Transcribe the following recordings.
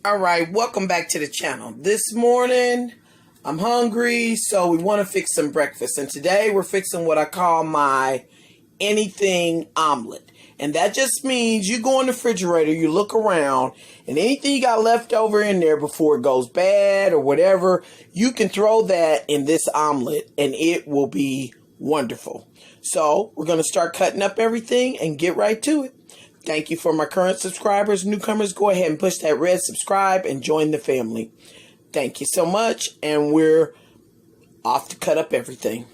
All right, welcome back to the channel. This morning, I'm hungry, so we want to fix some breakfast. And today, we're fixing what I call my anything omelet. And that just means you go in the refrigerator, you look around, and anything you got left over in there before it goes bad or whatever, you can throw that in this omelet, and it will be wonderful. So, we're going to start cutting up everything and get right to it. Thank you for my current subscribers. Newcomers, go ahead and push that red subscribe and join the family. Thank you so much. And we're off to cut up everything.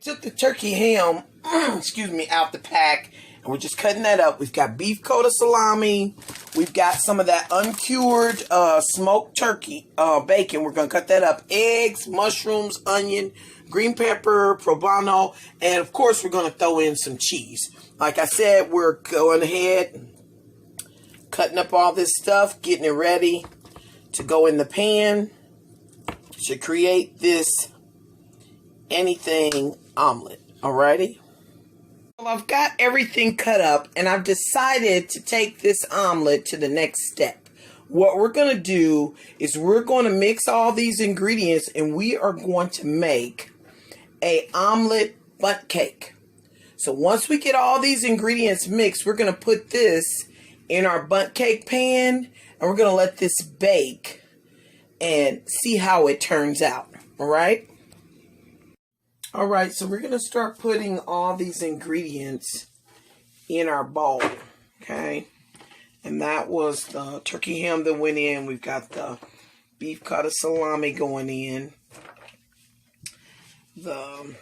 Took the turkey ham, out the pack. And we're just cutting that up. We've got beef coated salami. We've got some of that uncured smoked turkey bacon. We're going to cut that up. Eggs, mushrooms, onion, green pepper, poblano. And of course, we're going to throw in some cheese. Like I said, we're going ahead, cutting up all this stuff, getting it ready to go in the pan to create this anything omelet. Alrighty? Well, I've got everything cut up, and I've decided to take this omelet to the next step. What we're going to do is we're going to mix all these ingredients, and we are going to make an omelet bundt cake. So once we get all these ingredients mixed, we're going to put this in our bundt cake pan, and we're going to let this bake and see how it turns out. All right? All right, so we're going to start putting all these ingredients in our bowl. Okay? And that was the turkey ham that went in. We've got the beef coated salami going in. The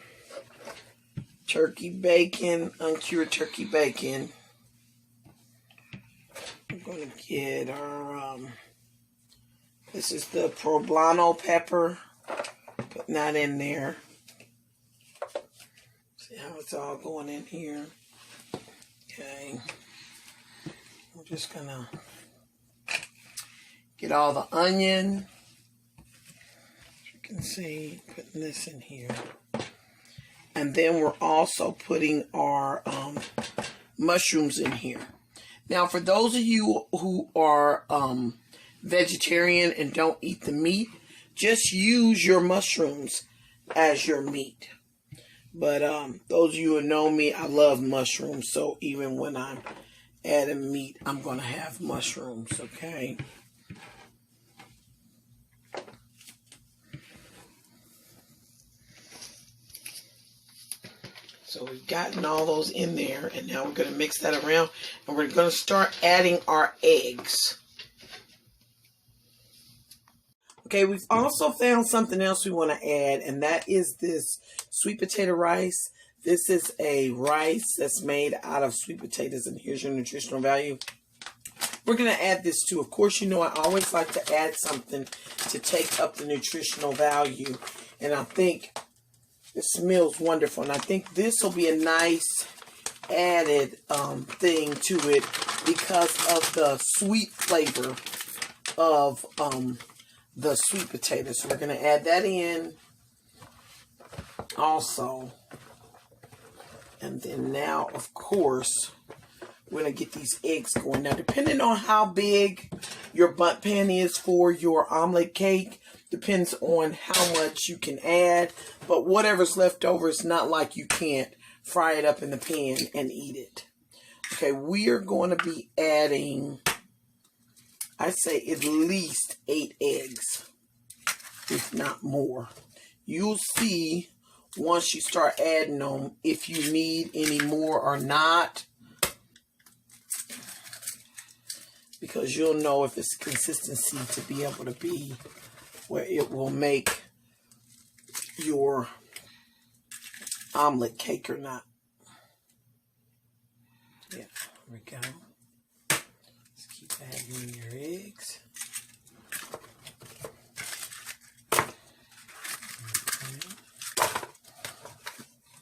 turkey bacon, uncured turkey bacon. We're going to get our, this is the poblano pepper. Putting that in there. See how it's all going in here. Okay. I'm just going to get all the onion. As you can see, putting this in here. And then we're also putting our mushrooms in here. Now, for those of you who are vegetarian and don't eat the meat, just use your mushrooms as your meat. But those of you who know me, I love mushrooms. So even when I'm adding meat, I'm going to have mushrooms, okay? So we've gotten all those in there, and now we're going to mix that around, and we're going to start adding our eggs. Okay, we've also found something else we want to add, and that is this sweet potato rice. This is a rice that's made out of sweet potatoes, and here's your nutritional value. We're going to add this too. Of course, you know I always like to add something to take up the nutritional value, and I think it smells wonderful, and I think this will be a nice added thing to it because of the sweet flavor of the sweet potato. So we're going to add that in also. And then now, of course, we're going to get these eggs going. Now, depending on how big your bundt pan is for your omelet cake, depends on how much you can add. But whatever's left over, it's not like you can't fry it up in the pan and eat it. Okay, we are going to be adding, I'd say at least 8 eggs, if not more. You'll see once you start adding them if you need any more or not, because you'll know if it's consistency to be able to be where it will make your omelet cake or not. Yeah, there we go. Let's keep adding your eggs. Okay.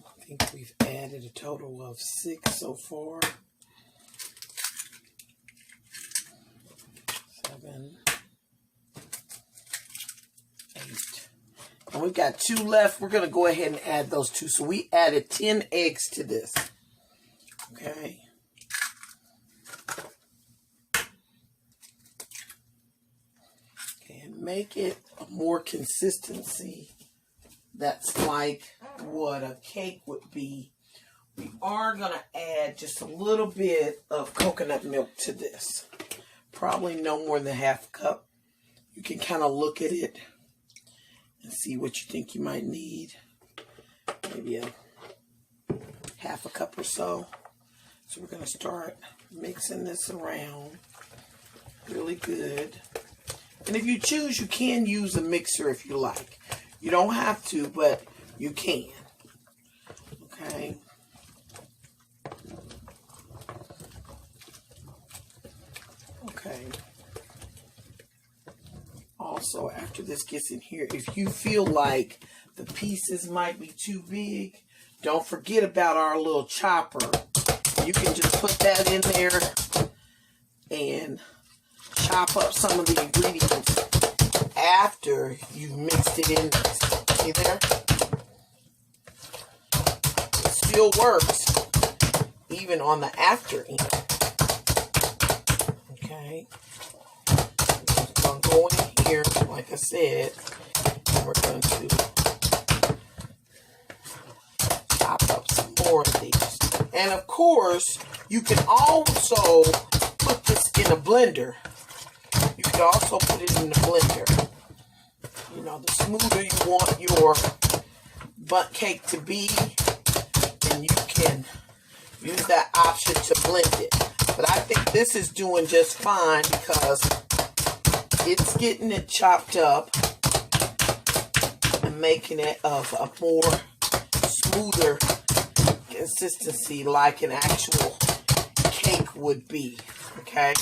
I think we've added a total of 6 so far. 7, 8. And we've got 2 left. We're going to go ahead and add those 2. So we added 10 eggs to this. Okay. make it a more consistency that's like what a cake would be, we are going to add just a little bit of coconut milk to this. Probably no more than half a cup. You can kind of look at it and see what you think you might need. Maybe a half a cup or so. So we're going to start mixing this around really good. And if you choose, you can use a mixer if you like. You don't have to, but you can. Okay. Okay. Also, after this gets in here, if you feel like the pieces might be too big, don't forget about our little chopper. You can just put that in there and chop up some of the ingredients after you've mixed it in. See there? It still works even on the after end. Okay. Just going to go in here, like I said, and we're going to chop up some more of these. And of course, you can also put this in a blender. You can also put it in the blender. You know, the smoother you want your bundt cake to be, and you can use that option to blend it. But I think this is doing just fine because it's getting it chopped up and making it of a more smoother consistency like an actual cake would be. Okay.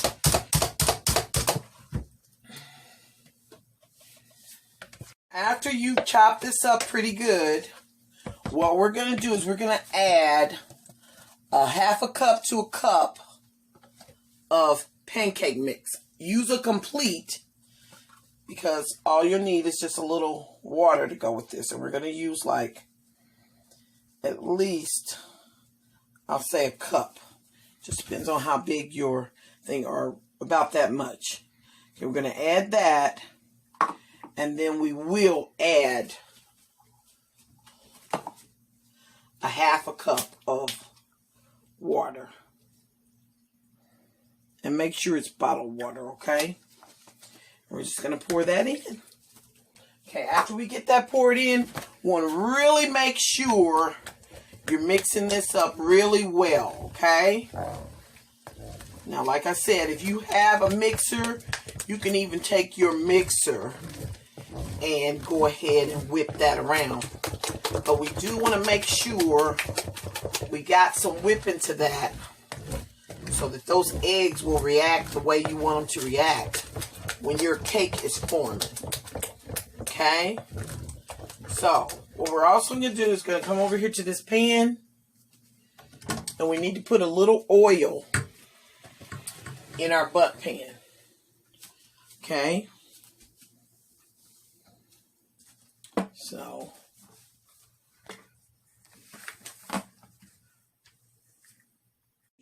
After you chop this up pretty good, what we're going to do is we're going to add a half a cup to a cup of pancake mix. Use a complete because all you'll need is just a little water to go with this. And we're going to use like at least, I'll say a cup. Just depends on how big your thing are, about that much. Okay, we're going to add that. And then we will add a half a cup of water. And make sure it's bottled water, okay? We're just going to pour that in. Okay, after we get that poured in, we want to really make sure you're mixing this up really well, okay? Now, like I said, if you have a mixer, you can even take your mixer and go ahead and whip that around. But we do want to make sure we got some whipping to that so that those eggs will react the way you want them to react when your cake is forming. Okay? So, what we're also going to do is going to come over here to this pan, and we need to put a little oil in our bundt pan. Okay? So,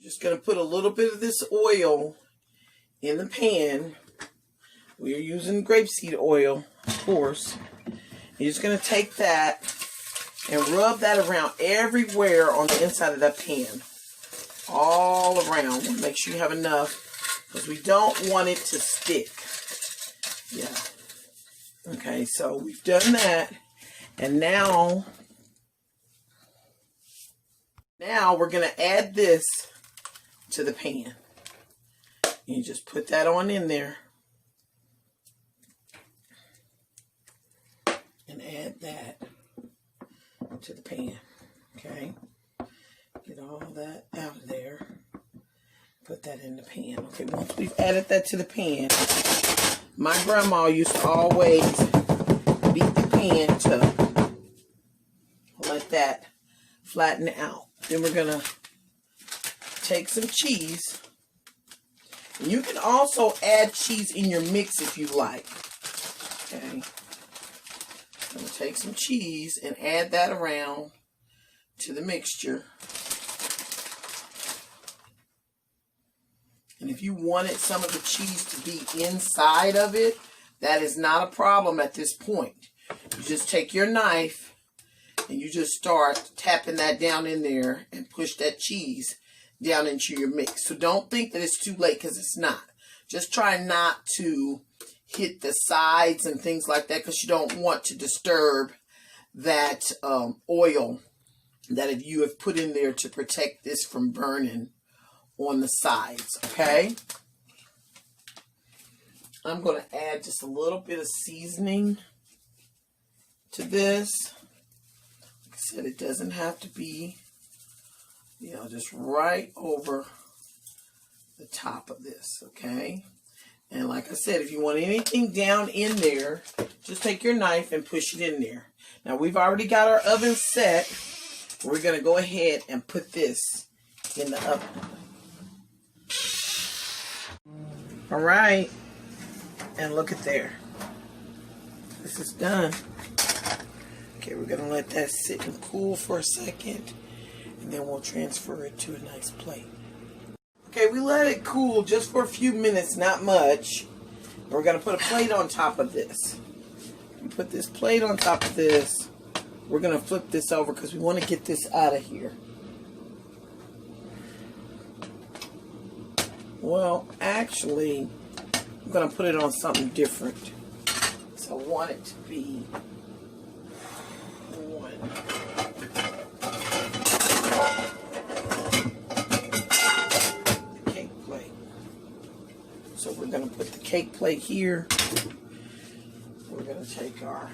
just going to put a little bit of this oil in the pan. We're using grapeseed oil, of course. You're just going to take that and rub that around everywhere on the inside of that pan. All around. Make sure you have enough because we don't want it to stick. Yeah. Okay, so we've done that. And now we're going to add this to the pan. You just put that on in there. And add that to the pan. Okay. Get all that out of there. Put that in the pan. Okay, once we've added that to the pan, my grandma used to always beat the pan to let that flatten out. Then we're going to take some cheese. And you can also add cheese in your mix if you like. Okay. I'm going to take some cheese and add that around to the mixture. And if you wanted some of the cheese to be inside of it, That is not a problem at this point. You just take your knife and you just start tapping that down in there and push that cheese down into your mix. So don't think that it's too late, because it's not. Just try not to hit the sides and things like that, because you don't want to disturb that oil that you have put in there to protect this from burning on the sides, okay? I'm going to add just a little bit of seasoning to this. Like I said, it doesn't have to be, just right over the top of this, okay? And like I said, if you want anything down in there, just take your knife and push it in there. Now, we've already got our oven set. We're going to go ahead and put this in the oven. All right. And look at there. This is done. Okay, we're going to let that sit and cool for a second, and then we'll transfer it to a nice plate. Okay, we let it cool just for a few minutes, not much. We're going to put a plate on top of this. We put this plate on top of this. We're going to flip this over because we want to get this out of here. Well, actually, I'm going to put it on something different. So I want it to be one. Cake plate. So we're going to put the cake plate here. We're going to take our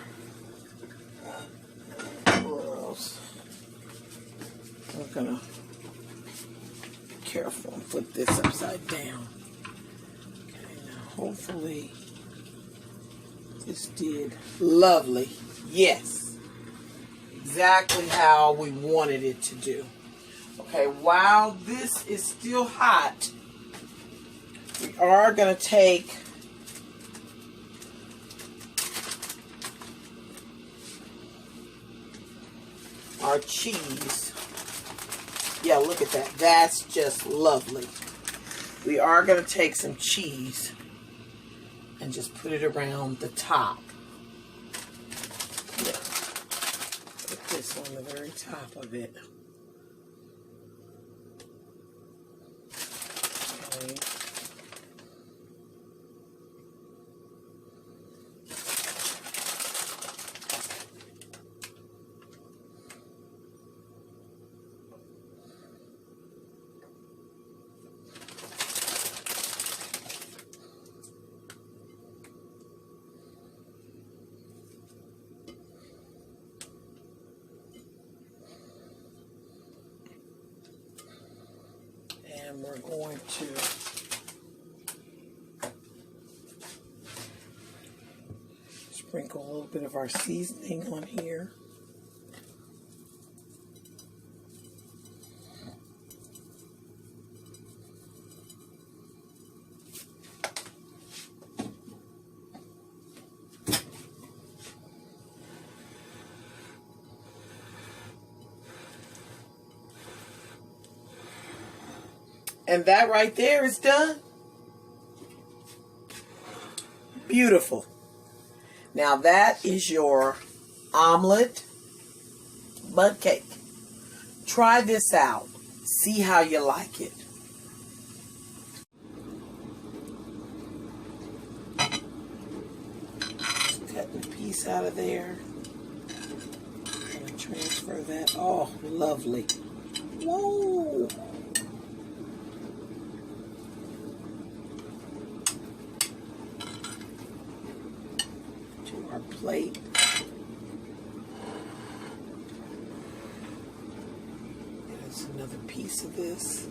rolls. We're going to be careful and put this upside down. Okay, now hopefully this did lovely. Yes, exactly how we wanted it to do. Okay, while this is still hot, we are going to take our cheese. Yeah, look at that. That's just lovely. We are going to take some cheese and just put it around the top. Yeah. Put this on the very top of it. Okay. And we're going to sprinkle a little bit of our seasoning on here. And that right there is done. Beautiful. Now that is your omelet Bundt cake. Try this out. See how you like it. Just cutting a piece out of there. And transfer that. Oh, lovely. Whoa. Our plate. There's another piece of this.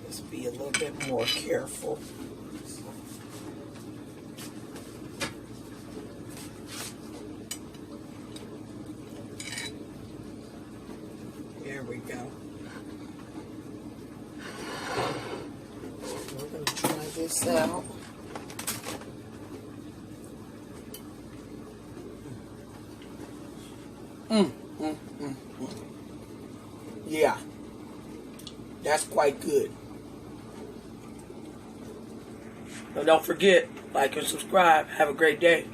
Let's be a little bit more careful. There we go. We're going to try this out. Yeah, that's quite good. And don't forget, like and subscribe. Have a great day.